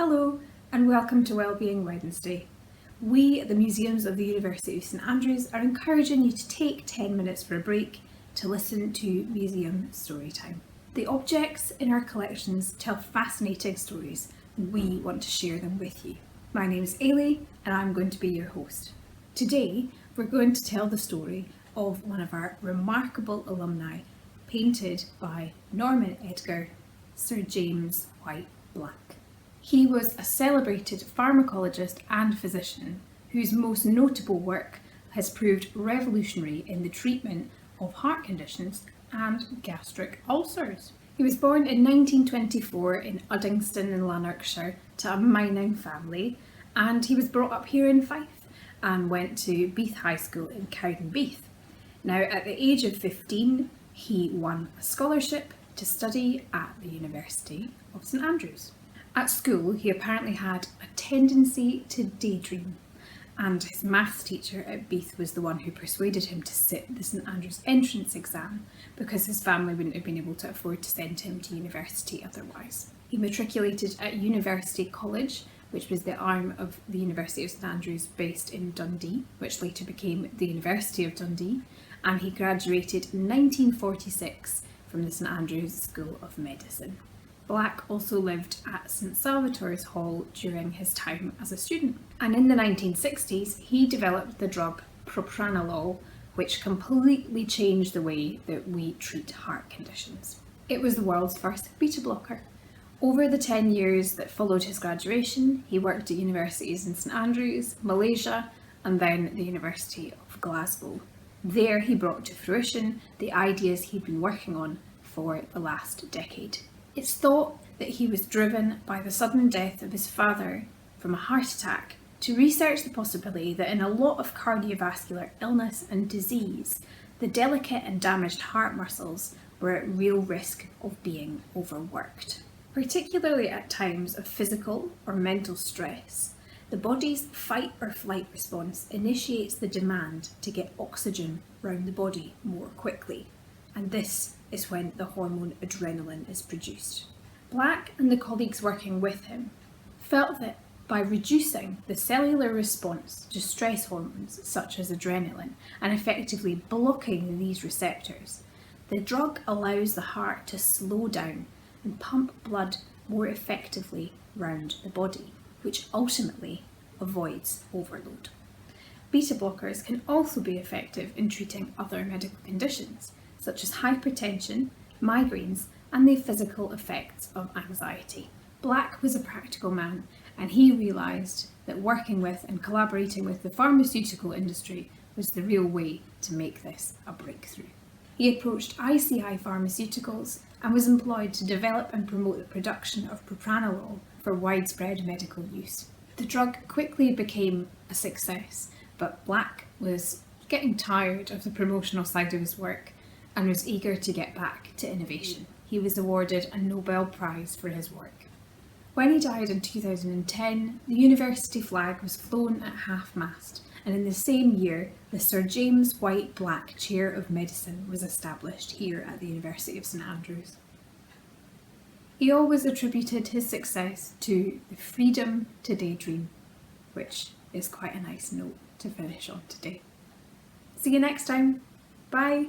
Hello and welcome to Wellbeing Wednesday. We at the Museums of the University of St Andrews are encouraging you to take 10 minutes for a break to listen to museum storytime. The objects in our collections tell fascinating stories and we want to share them with you. My name is Eilidh and I'm going to be your host. Today we're going to tell the story of one of our remarkable alumni, painted by Norman Edgar, Sir James White Black. He was a celebrated pharmacologist and physician whose most notable work has proved revolutionary in the treatment of heart conditions and gastric ulcers. He was born in 1924 in Uddingston in Lanarkshire to a mining family, and he was brought up here in Fife and went to Beath High School in Cowdenbeath. Now, at the age of 15, he won a scholarship to study at the University of St Andrews. At school, he apparently had a tendency to daydream, and his maths teacher at Beath was the one who persuaded him to sit the St Andrews entrance exam because his family wouldn't have been able to afford to send him to university otherwise. He matriculated at University College, which was the arm of the University of St Andrews based in Dundee, which later became the University of Dundee, and he graduated in 1946 from the St Andrews School of Medicine. Black also lived at St Salvator's Hall during his time as a student. And in the 1960s, he developed the drug propranolol, which completely changed the way that we treat heart conditions. It was the world's first beta blocker. Over the 10 years that followed his graduation, he worked at universities in St Andrews, Malaysia, and then the University of Glasgow. There he brought to fruition the ideas he'd been working on for the last decade. It's thought that he was driven by the sudden death of his father from a heart attack to research the possibility that in a lot of cardiovascular illness and disease, the delicate and damaged heart muscles were at real risk of being overworked. Particularly at times of physical or mental stress, the body's fight or flight response initiates the demand to get oxygen around the body more quickly, and this is when the hormone adrenaline is produced. Black and the colleagues working with him felt that by reducing the cellular response to stress hormones such as adrenaline and effectively blocking these receptors, the drug allows the heart to slow down and pump blood more effectively round the body, which ultimately avoids overload. Beta blockers can also be effective in treating other medical conditions, such as hypertension, migraines, and the physical effects of anxiety. Black was a practical man, and he realised that working with and collaborating with the pharmaceutical industry was the real way to make this a breakthrough. He approached ICI Pharmaceuticals and was employed to develop and promote the production of propranolol for widespread medical use. The drug quickly became a success, but Black was getting tired of the promotional side of his work and was eager to get back to innovation. He was awarded a Nobel Prize for his work. When he died in 2010, the university flag was flown at half-mast, and in the same year, the Sir James White Black Chair of Medicine was established here at the University of St Andrews. He always attributed his success to the freedom to daydream, which is quite a nice note to finish on today. See you next time. Bye.